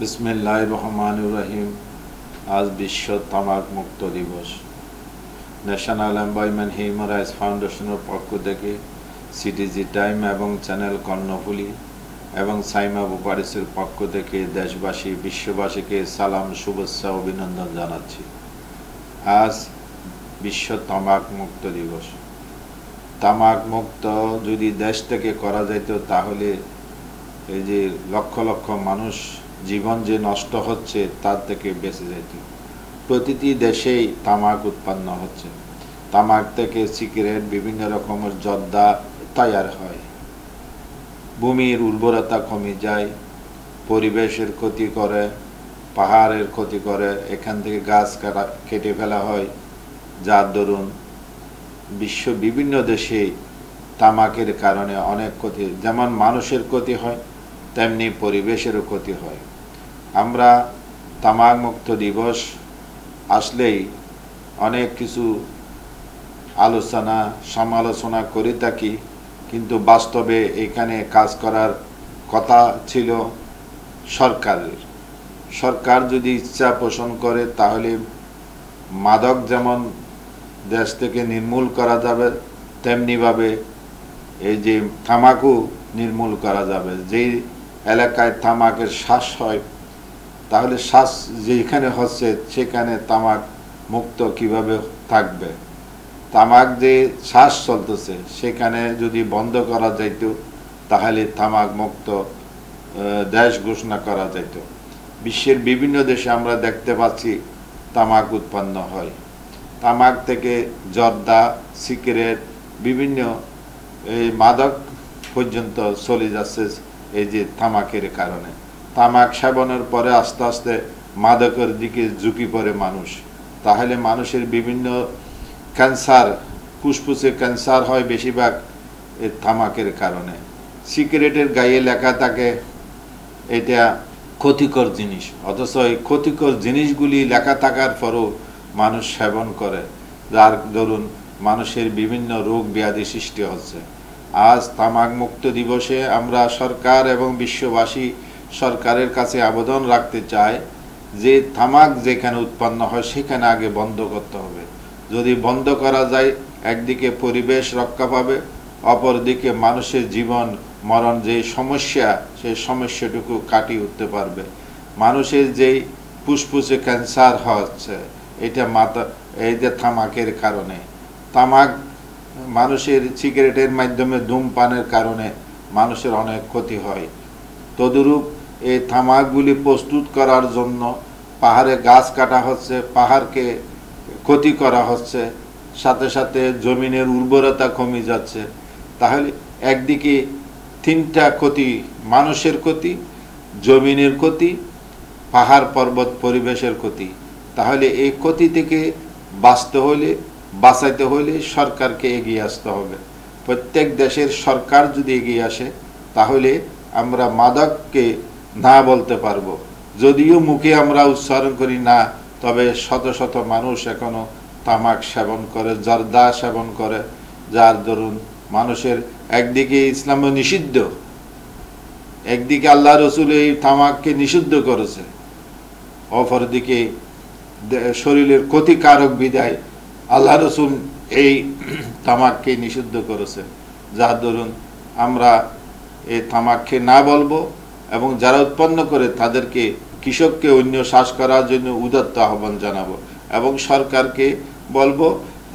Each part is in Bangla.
বিসমিল্লাহির রহমানির রহিম। আজ বিশ্ব তামাক মুক্ত দিবস। ন্যাশনাল এমপ্লয়মেন্ট হিউম্যান রাইটস ফাউন্ডেশনের পক্ষ থেকে সিটিজি টাইম এবং চ্যানেল কর্ণফুলী এবং সাইমা বুপারিসের পক্ষ থেকে দেশবাসী বিশ্ববাসীকে সালাম, শুভেচ্ছা, অভিনন্দন জানাচ্ছি। আজ বিশ্ব তামাক মুক্ত দিবস। তামাক মুক্ত যদি দেশ থেকে করা যেত তাহলে এই যে লক্ষ লক্ষ মানুষ জীবন যে নষ্ট হচ্ছে তার থেকে বেঁচে যেত। প্রতিটি দেশেই তামাক উৎপন্ন হচ্ছে। তামাক থেকে সিগারেট, বিভিন্ন রকমের জর্দা তৈরি হয়। ভূমির উর্বরতা কমে যায়, পরিবেশের ক্ষতি করে, পাহাড়ের ক্ষতি করে, এখান থেকে গাছ কেটে ফেলা হয়, যার দরুন বিশ্ব বিভিন্ন দেশে তামাকের কারণে অনেক ক্ষতি, যেমন মানুষের ক্ষতি হয় তেমনি পরিবেশেরও ক্ষতি হয়। আমরা তামাক মুক্ত দিবস আসলেই অনেক কিছু আলোচনা সমালোচনা করে থাকি, কিন্তু বাস্তবে এখানে কাজ করার কথা ছিল সরকারের। সরকার যদি ইচ্ছা পোষণ করে তাহলে মাদক যেমন দেশ থেকে নির্মূল করা যাবে, তেমনিভাবে এই যে তামাকও নির্মূল করা যাবে। যেই এলাকায় তামাকের শ্বাস হয় তাহলে শ্বাস যেখানে হচ্ছে সেখানে তামাক মুক্ত কিভাবে থাকবে। তামাক যে শ্বাস চলতেছে সেখানে যদি বন্ধ করা যাইত তাহলে তামাক মুক্ত দেশ ঘোষণা করা যাইত। বিশ্বের বিভিন্ন দেশে আমরা দেখতে পাচ্ছি তামাক উৎপন্ন হয়। তামাক থেকে জর্দা, সিগারেট, বিভিন্ন এই মাদক পর্যন্ত চলে যাচ্ছে এই যে তামাকের কারণে। তামাক সেবনের পরে আস্তে আস্তে মাদকের দিকে ঝুঁকি পড়ে মানুষ। তাহলে মানুষের বিভিন্ন ক্যান্সার, ফুসফুসে ক্যান্সার হয় বেশিরভাগ এই তামাকের কারণে। সিগারেটের গায়ে লেখা থাকে এটা ক্ষতিকর জিনিস, অথচ এই ক্ষতিকর জিনিসগুলি লেখা থাকার পরও মানুষ সেবন করে, যার দরুন মানুষের বিভিন্ন রোগ ব্যাধি সৃষ্টি হচ্ছে। আজ তামাক মুক্ত দিবসে আমরা সরকার এবং বিশ্ববাসী সরকারের কাছে আবেদন রাখতে চাই যে তামাক যেখানে উৎপন্ন হয় সেখানে আগে বন্ধ করতে হবে। যদি বন্ধ করা যায়, একদিকে পরিবেশ রক্ষা পাবে, অপরদিকে মানুষের জীবন মরণ যে সমস্যা সেই সমস্যাটুকু কাটিয়ে উঠতে পারবে। মানুষের যেই ফুসফুসে ক্যান্সার হচ্ছে এটা এই যে তামাকের কারণে। তামাক মানুষের সিগারেটের মাধ্যমে ধূমপানের কারণে মানুষের অনেক ক্ষতি হয়। তদুরূপ এই তামাকগুলি প্রস্তুত করার জন্য পাহাড়ে গাছ কাটা হচ্ছে, পাহাড়কে ক্ষতি করা হচ্ছে, সাথে সাথে জমিনের উর্বরতা কমে যাচ্ছে। তাহলে একদিকে তিনটা ক্ষতি, মানুষের ক্ষতি, জমিনের ক্ষতি, পাহাড় পর্বত পরিবেশের ক্ষতি। তাহলে এই ক্ষতি থেকে বাঁচাইতে হলে সরকারকে এগিয়ে আসতে হবে। প্রত্যেক দেশের সরকার যদি এগিয়ে আসে তাহলে আমরা মাদককে না বলতে পারবো। যদিও মুখে আমরা উচ্চারণ করি না, তবে শত শত মানুষ এখনো তামাক সেবন করে, জর্দা সেবন করে, যার দরুন মানুষের একদিকে ইসলামে নিষিদ্ধ, একদিকে আল্লাহ রসুল এই তামাককে নিষিদ্ধ করেছে, অপরদিকে শরীরের ক্ষতিকারক বিধায় আল্লাহ রসুল এই তামাককে নিষিদ্ধ করেছে, যার দরুন আমরা এই তামাককে না বলবো এবং যারা উৎপন্ন করে তাদেরকে, কৃষককে অন্য চাষ করার জন্য উদাত্ত আহ্বান জানাবো এবং সরকারকে বলবো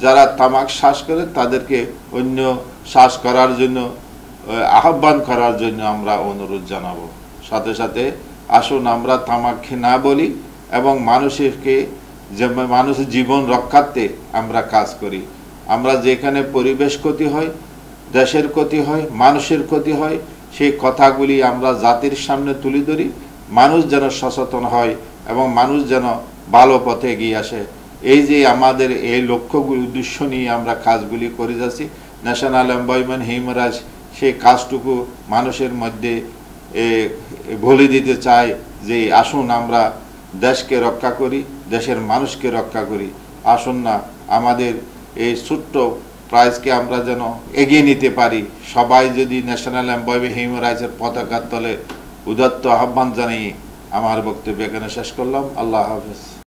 যারা তামাক চাষ করে তাদেরকে অন্য চাষ করার জন্য আহ্বান করার জন্য আমরা অনুরোধ জানাবো। সাথে সাথে আসুন আমরা তামাককে না বলি এবং মানুষের জীবন রক্ষার্থে আমরা কাজ করি। আমরা যেখানে পরিবেশ ক্ষতি হয়, দেশের ক্ষতি হয়, মানুষের ক্ষতি হয়, সেই কথাগুলি আমরা জাতির সামনে তুলে ধরি। মানুষ যেন সচেতন হয় এবং মানুষ যেন ভালো পথে এগিয়ে আসে। এই যে আমাদের এই লক্ষ্যগুলি, উদ্দেশ্য নিয়ে আমরা কাজগুলি করে যাচ্ছি। ন্যাশনাল এমপ্লয়মেন্ট হিউম্যান রাইটস সেই কাজটুকু মানুষের মধ্যে বলে দিতে চায় যে আসুন আমরা দেশকে রক্ষা করি, দেশের মানুষকে রক্ষা করি। আসুন না আমাদের এই ছোট্ট প্রাইজকে আমরা যেন এগিয়ে নিতে পারি। সবাই যদি ন্যাশনাল এমপ্লয়মেন্ট হিউম্যান রাইটসের পতাকার তলে উদাত্ত আহ্বান জানিয়ে আমার বক্তব্য এখানে শেষ করলাম। আল্লাহ হাফেজ।